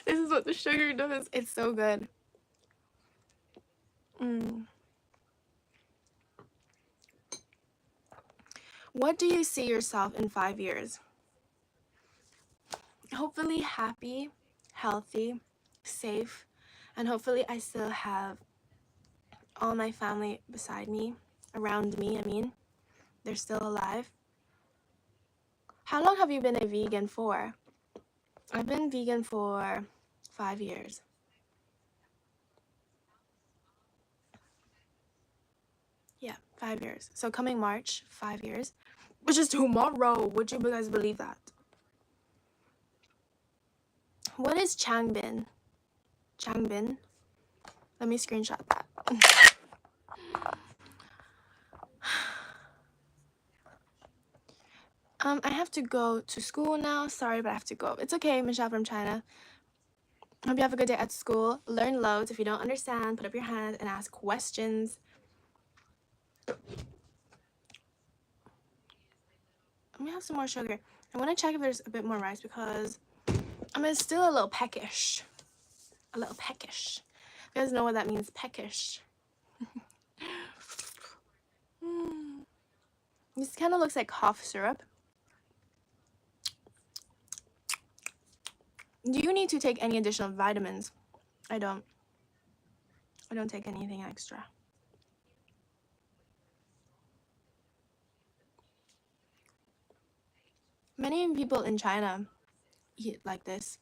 A: This is what the sugar does. It's so good. What do you see yourself in 5 years? Hopefully happy, healthy, safe, and hopefully I still have all my family beside me, around me, I mean. They're still alive. How long have you been a vegan for? I've been vegan for 5 years. Yeah, 5 years. So coming March, 5 years, which is tomorrow. Would you guys believe that? What is Changbin? Changbin? Let me screenshot that. I have to go to school now. Sorry, but I have to go. It's okay, Michelle from China. Hope you have a good day at school. Learn loads. If you don't understand, put up your hand and ask questions. Let me have some more sugar. I want to check if there's a bit more rice because I'm still a little peckish. A little peckish. You guys know what that means, peckish. This kind of looks like cough syrup. Do you need to take any additional vitamins? I don't take anything extra. Many people in China eat like this,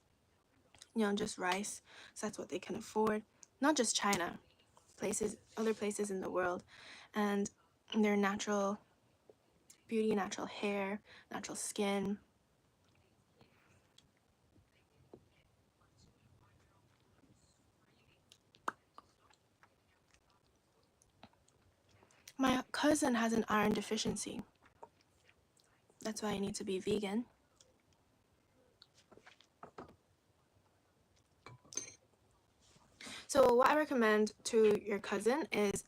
A: just rice. So that's what they can afford. Not just China, other places in the world. And their natural beauty, natural hair, natural skin. My cousin has an iron deficiency. That's why I need to be vegan. So what I recommend to your cousin is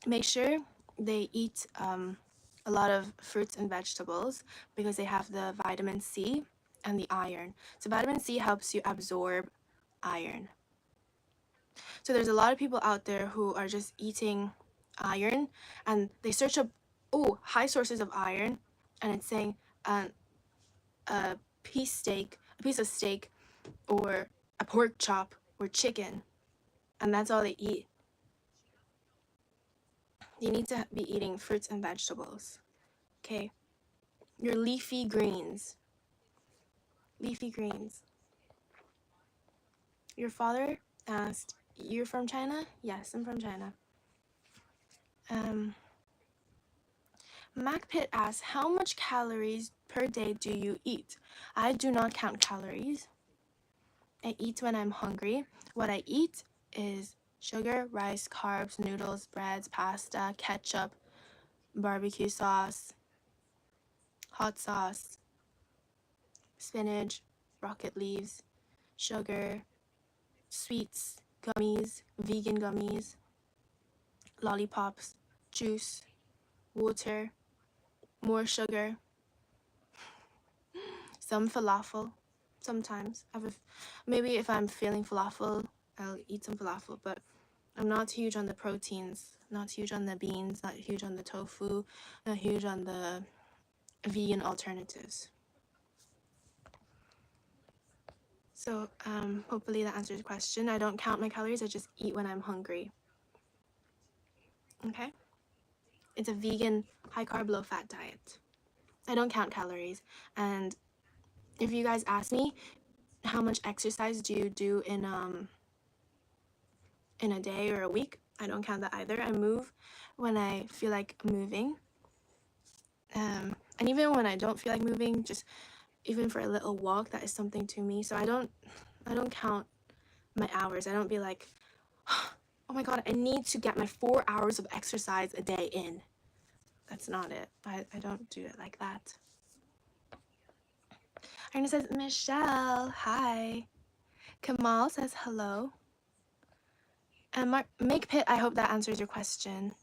A: make sure they eat a lot of fruits and vegetables because they have the vitamin C and the iron. So vitamin C helps you absorb iron. So there's a lot of people out there who are just eating iron and they search up, high sources of iron, and it's saying a piece of steak or a pork chop or chicken, and that's all they eat. You need to be eating fruits and vegetables. Okay? Your leafy greens. Leafy greens. Your father asked, you're from China? Yes, I'm from China. MacPit asks, how much calories per day do you eat? I do not count calories. I eat when I'm hungry. What I eat is sugar, rice, carbs, noodles, breads, pasta, ketchup, barbecue sauce, hot sauce, spinach, rocket leaves, sugar, sweets, gummies, vegan gummies, lollipops, juice, water, more sugar, some falafel. Sometimes maybe if I'm feeling falafel, I'll eat some falafel, but I'm not huge on the proteins, not huge on the beans, not huge on the tofu, not huge on the vegan alternatives. So hopefully that answers the question. I don't count my calories, I just eat when I'm hungry. Okay? It's a vegan, high carb, low fat diet. I don't count calories. And if you guys ask me, how much exercise do you do in a day or a week? I don't count that either. I move when I feel like moving. And even when I don't feel like moving, just even for a little walk, that is something to me. So I don't count my hours. I don't be like, oh my god, I need to get my 4 hours of exercise a day in. That's not it. I don't do it like that. Irina says, Michelle, hi. Kamal says hello. And Make Pit, I hope that answers your question.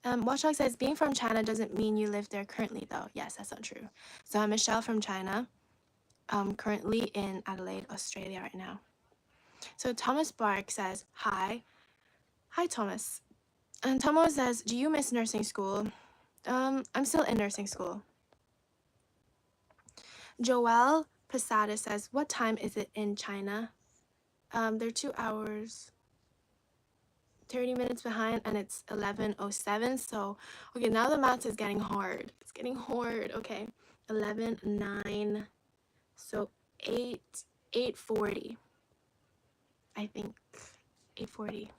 A: Watchdog says, being from China doesn't mean you live there currently, though. Yes, that's not true. So I'm Michelle from China, currently in Adelaide, Australia right now. So Thomas Bark says, hi. Hi, Thomas. And Tomo says, do you miss nursing school? I'm still in nursing school. Joelle Posada says, what time is it in China? They're 2 hours. 30 minutes behind, and it's 11:07. So, okay, now the math is getting hard. It's getting hard. Okay, 11, 9, so 8, 8:40. I think 8:40.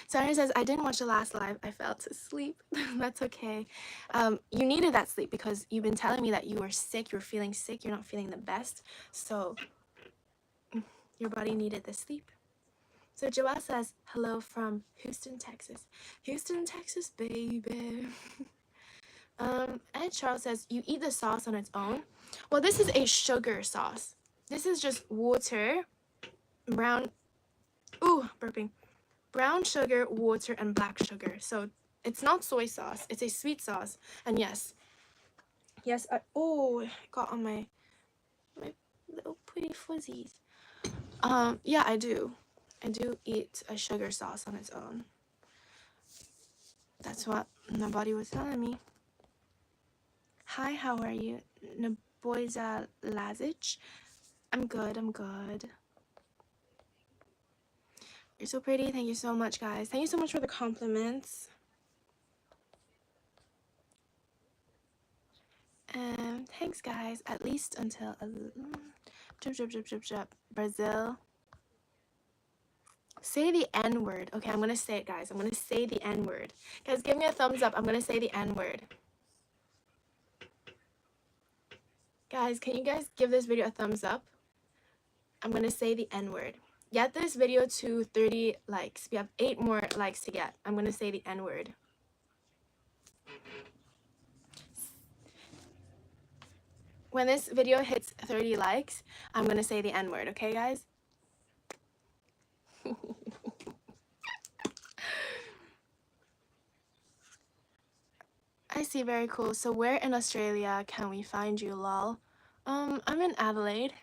A: Sarah says, I didn't watch the last live. I fell to sleep. That's okay. You needed that sleep because you've been telling me that you were sick. You're feeling sick. You're not feeling the best. So your body needed the sleep. So Joelle says, hello from Houston, Texas. Houston, Texas, baby. Ed Charles says, you eat the sauce on its own. Well, this is a sugar sauce. This is just water, brown, burping. Brown sugar, water, and black sugar. So it's not soy sauce. It's a sweet sauce. And yes, I got on my little pretty fuzzies. Yeah, I do eat a sugar sauce on its own. That's what my body was telling me. Hi, how are you? Naboiza Lazic. I'm good. You're so pretty. Thank you so much, guys. Thank you so much for the compliments. Thanks, guys. At least until Brazil. Say the N word. Okay, I'm gonna say it, guys. I'm gonna say the N word. Guys, give me a thumbs up. I'm gonna say the N word. Guys, can you guys give this video a thumbs up? I'm gonna say the N word. Get this video to 30 likes. We have 8 more likes to get. I'm gonna say the N word. When this video hits 30 likes, I'm gonna say the N word, okay, guys? I see, very cool. So where in Australia can we find you, lol? I'm in Adelaide.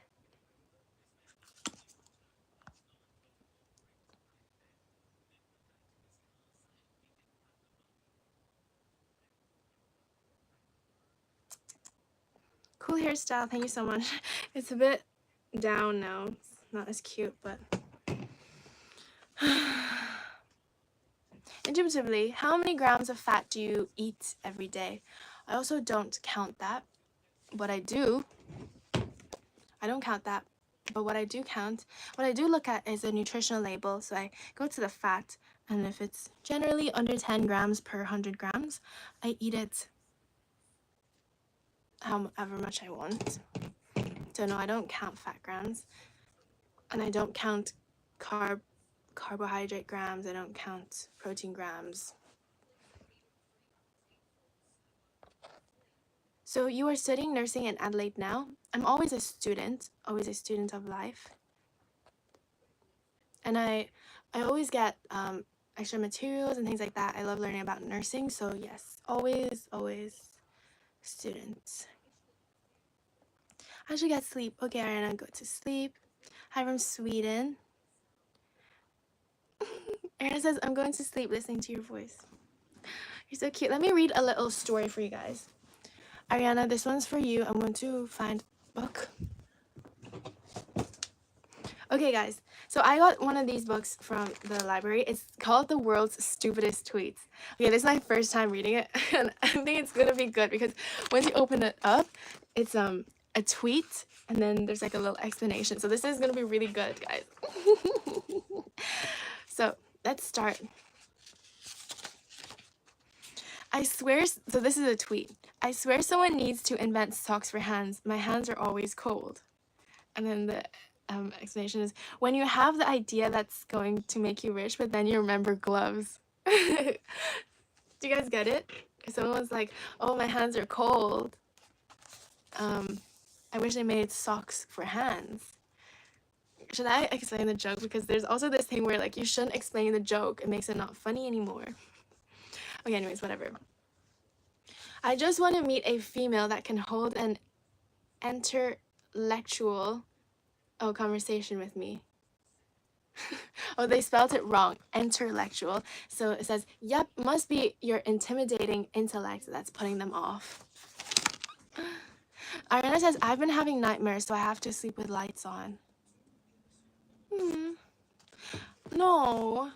A: Cool hairstyle, thank you so much. It's a bit down now. It's not as cute, but intuitively, how many grams of fat do you eat every day? I also don't count that. What I don't count that. But what I do look at is a nutritional label. So I go to the fat, and if it's generally under 10 grams per 100 grams, I eat it however much I want. So no, I don't count fat grams, and I don't count carbohydrate grams. I don't count protein grams. So you are studying nursing in Adelaide now? I'm always a student of life. And I always get extra materials and things like that. I love learning about nursing, so yes, always students. I should get sleep. Okay, Ariana, go to sleep. Hi from Sweden. Ariana says, I'm going to sleep listening to your voice. You're so cute. Let me read a little story for you guys. Ariana, this one's for you. I'm going to find a book. Okay, guys. So I got one of these books from the library. It's called The World's Stupidest Tweets. Okay, this is my first time reading it, and I think it's gonna be good because once you open it up, it's a tweet, and then there's like a little explanation. So this is gonna be really good, guys. So let's start. I swear, so this is a tweet. I swear someone needs to invent socks for hands. My hands are always cold. And then the explanation is, when you have the idea that's going to make you rich, but then you remember gloves. Do you guys get it? Someone was like, oh, my hands are cold. I wish I made socks for hands. Should I explain the joke? Because there's also this thing where like you shouldn't explain the joke. It makes it not funny anymore. Okay, anyways, whatever. I just want to meet a female that can hold an intellectual conversation with me. Oh, they spelled it wrong. Intellectual. So it says, yep, must be your intimidating intellect that's putting them off. Ariana says, I've been having nightmares, so I have to sleep with lights on. No.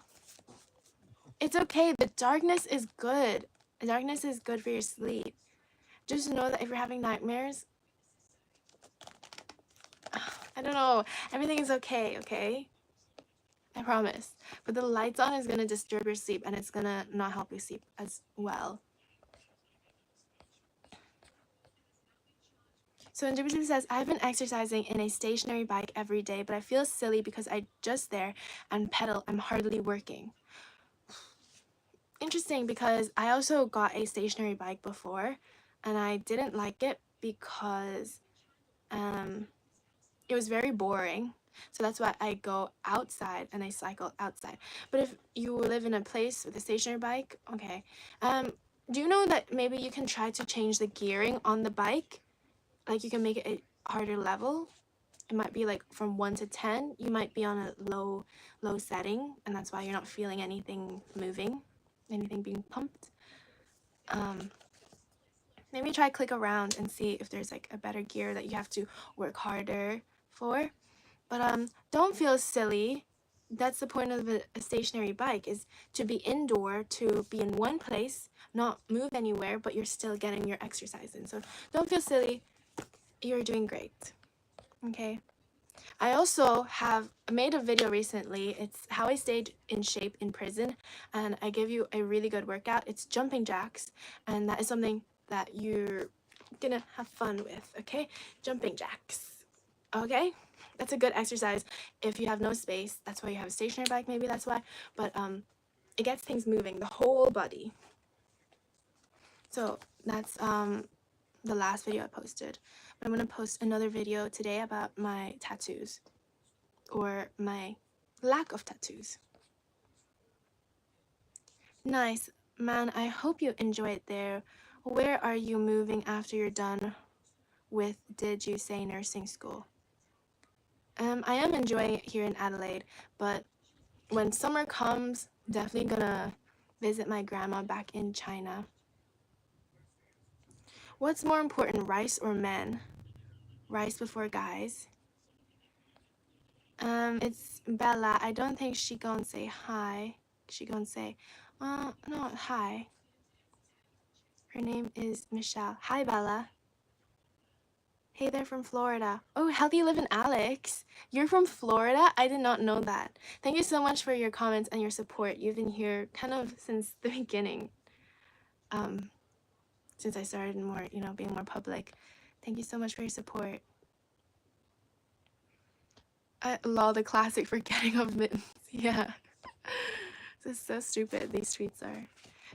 A: It's okay. The darkness is good. The darkness is good for your sleep. Just know that if you're having nightmares, I don't know, everything is okay, okay? I promise. But the lights on is going to disturb your sleep, and it's going to not help you sleep as well. So Indubitably says, I've been exercising in a stationary bike every day, but I feel silly because I just there and pedal. I'm hardly working. Interesting, because I also got a stationary bike before, and I didn't like it because it was very boring. So that's why I go outside and I cycle outside. But if you live in a place with a stationary bike, okay. Do you know that maybe you can try to change the gearing on the bike? Like you can make it a harder level. It might be like from 1 to 10. You might be on a low setting, and that's why you're not feeling anything moving, anything being pumped. Maybe try click around and see if there's like a better gear that you have to work harder for. But don't feel silly. That's the point of a stationary bike, is to be indoor, to be in one place, not move anywhere, but you're still getting your exercise in. So don't feel silly. You're doing great. Okay. I also have made a video recently. It's how I stayed in shape in prison, and I give you a really good workout. It's jumping jacks, and that is something that you're gonna have fun with, okay? Jumping jacks, okay? That's a good exercise if you have no space. That's why you have a stationary bike, maybe that's why. But it gets things moving, the whole body. So that's the last video I posted. But I'm gonna post another video today about my tattoos, or my lack of tattoos. Nice. Man, I hope you enjoy it there. Where are you moving after you're done with, did you say, nursing school? I am enjoying it here in Adelaide, but when summer comes, definitely gonna visit my grandma back in China. What's more important, rice or men? Rice before guys. It's Bella. I don't think she gonna say hi. She gonna say, no, hi. Her name is Michelle. Hi, Bella. Hey, they're from Florida. Oh, healthy living Alex. You're from Florida? I did not know that. Thank you so much for your comments and your support. You've been here kind of since the beginning. Since I started more, being more public. Thank you so much for your support. Lol, the classic forgetting of mittens. Yeah. This is so stupid, these tweets are.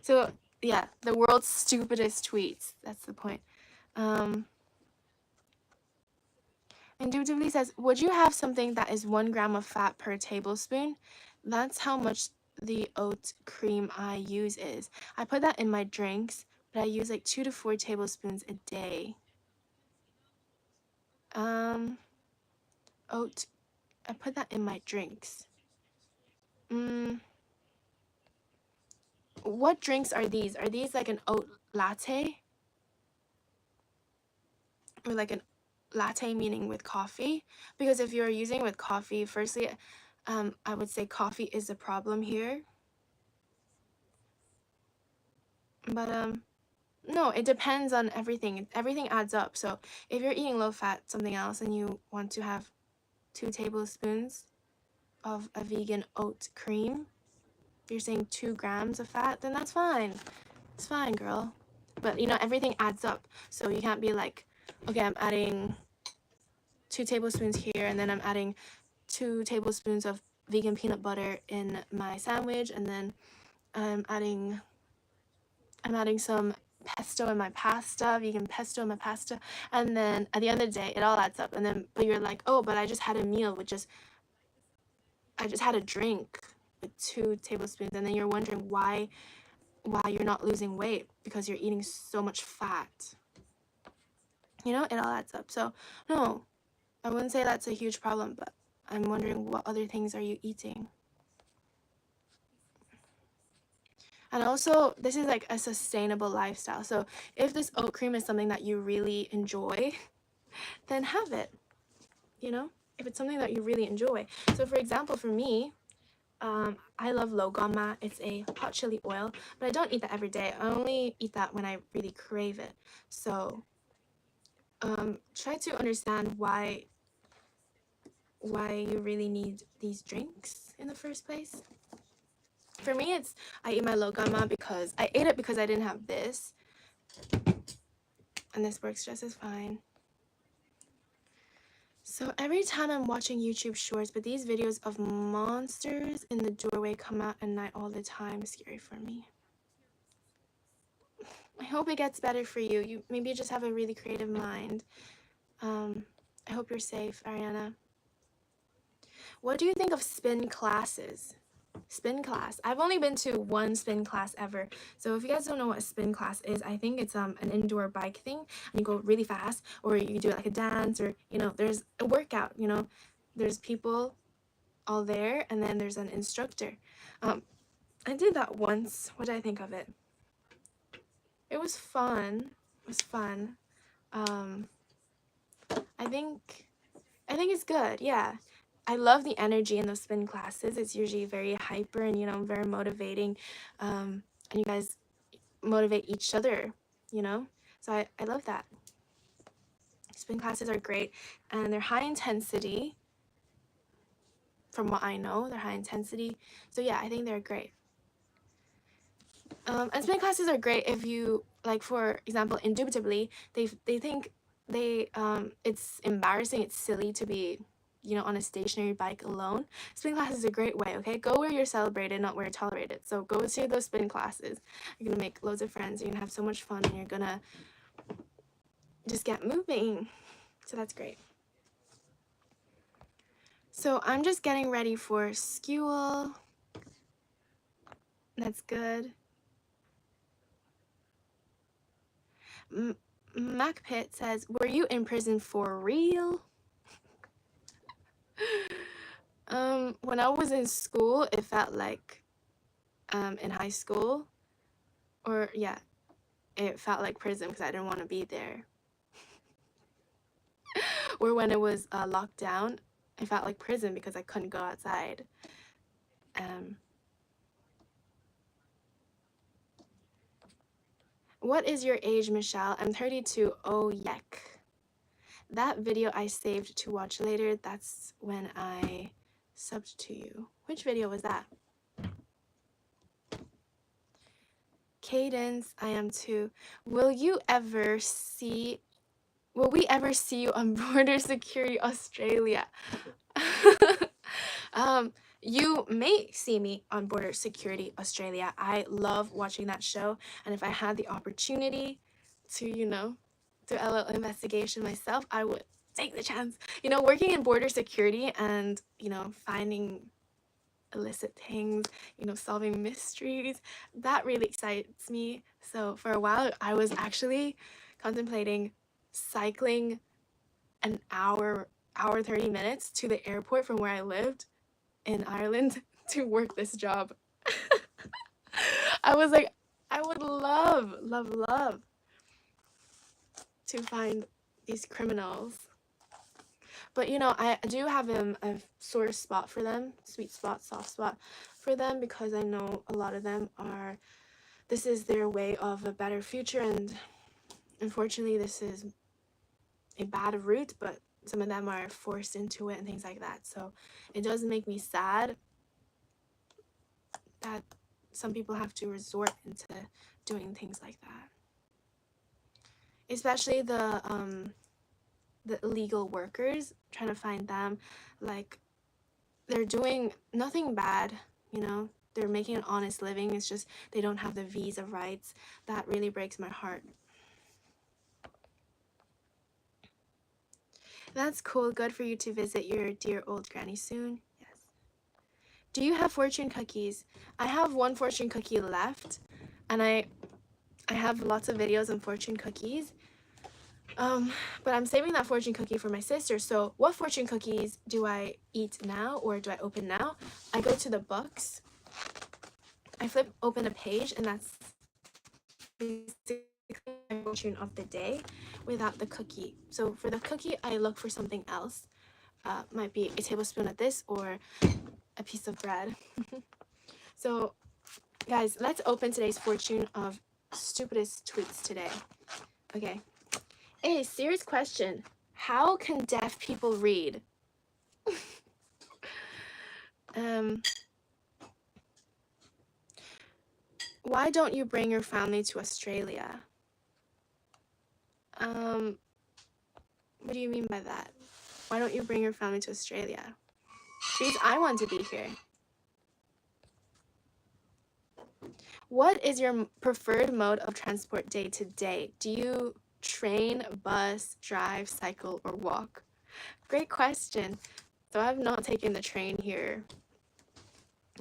A: So, yeah, the world's stupidest tweets. That's the point. Indubitably says, would you have something that is 1 gram of fat per tablespoon? That's how much the oat cream I use is. I put that in my drinks, but I use like 2 to 4 tablespoons a day. Oat, I put that in my drinks. What drinks are these? Are these like an oat latte? Or like an latte meaning with coffee? Because if you're using it with coffee, firstly, I would say coffee is a problem here. But no, it depends on everything. Everything adds up. So if you're eating low fat something else and you want to have 2 tablespoons of a vegan oat cream, if you're saying 2 grams of fat, then that's fine. It's fine, girl. But everything adds up. So you can't be like, okay, I'm adding 2 tablespoons here, and then I'm adding 2 tablespoons of vegan peanut butter in my sandwich, and then I'm adding some pesto in my pasta, vegan pesto in my pasta, and then at the end of the day, it all adds up. And then, but you're like, oh, but I just had a meal with I just had a drink with 2 tablespoons, and then you're wondering why you're not losing weight, because you're eating so much fat. It all adds up. So no, I wouldn't say that's a huge problem, but I'm wondering what other things are you eating. And also, this is like a sustainable lifestyle. So if this oat cream is something that you really enjoy, then have it, if it's something that you really enjoy. So for example, for me, I love logama. It's a hot chili oil, but I don't eat that every day. I only eat that when I really crave it. So try to understand why you really need these drinks in the first place. For me, it's I eat my logama because I ate it because I didn't have this, and this works just as fine. So every time I'm watching YouTube shorts, but these videos of monsters in the doorway come out at night all the time. Scary for me. I hope it gets better for you. You maybe just have a really creative mind. I hope you're safe, Ariana. What do you think of spin classes? Spin class. I've only been to one spin class ever. So if you guys don't know what a spin class is, I think it's an indoor bike thing, and you go really fast, or you do it like a dance, or there's a workout. There's people all there, and then there's an instructor. I did that once. What did I think of it? It was fun. It was fun. I think it's good. Yeah. I love the energy in those spin classes. It's usually very hyper and very motivating. And you guys motivate each other, So I love that. Spin classes are great, and they're high intensity. From what I know, they're high intensity. So yeah, I think they're great. And spin classes are great if you, like, for example, indubitably, they think it's embarrassing, it's silly to be on a stationary bike alone. Spin class is a great way, okay? Go where you're celebrated, not where you're tolerated. So go to those spin classes. You're gonna make loads of friends, you're gonna have so much fun, and you're gonna just get moving. So that's great. So I'm just getting ready for school. That's good. Mac Pitt says, were you in prison for real? When I was in school, it felt like in high school, or yeah, it felt like prison because I didn't want to be there. Or when it was locked down, it felt like prison because I couldn't go outside. What is your age, Michelle? I'm 32. Oh, yuck. That video I saved to watch later, that's when I subbed to you. Which video was that? Cadence, I am too. Will we ever see you on Border Security Australia? You may see me on Border Security Australia. I love watching that show, and if I had the opportunity to, do a little investigation myself, I would take the chance. Working in border security and, finding illicit things, solving mysteries, that really excites me. So for a while, I was actually contemplating cycling an hour 30 minutes to the airport from where I lived in Ireland to work this job. I was like, I would love to find these criminals. But I do have a sore spot for them, sweet spot, soft spot for them, because I know a lot of them this is their way of a better future, and unfortunately this is a bad route, but some of them are forced into it and things like that. So it does make me sad that some people have to resort into doing things like that. Especially the illegal workers, trying to find them, like, they're doing nothing bad, they're making an honest living. It's just they don't have the visa rights. That really breaks my heart. That's cool. Good for you to visit your dear old granny soon. Yes. Do you have fortune cookies? I have one fortune cookie left, and I have lots of videos on fortune cookies. But I'm saving that fortune cookie for my sister. So what fortune cookies do I eat now, or do I open now? I go to the books, I flip open a page, and that's basically my fortune of the day without the cookie. So for the cookie, I look for something else. Might be a tablespoon of this, or a piece of bread. So, guys, let's open today's fortune of stupidest tweets today. Okay. Hey, serious question. How can deaf people read? Why don't you bring your family to Australia? What do you mean by that? Why don't you bring your family to Australia? Because I want to be here. What is your preferred mode of transport day to day? Do you train, bus, drive, cycle, or walk? Great question. So I've not taken the train here.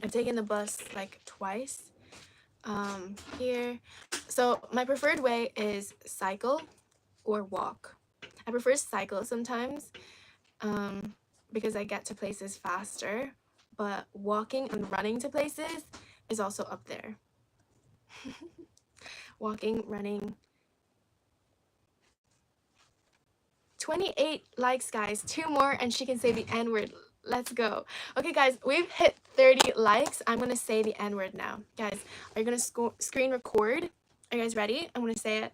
A: I've taken the bus like twice here. So my preferred way is cycle or walk. I prefer cycle sometimes because I get to places faster, but walking and running to places is also up there. Walking, running. 28 likes, guys. 2 more and she can say the N-word. Let's go. Okay, guys, we've hit 30 likes. I'm going to say the N-word now. Guys, are you going to screen record? Are you guys ready? I'm going to say it.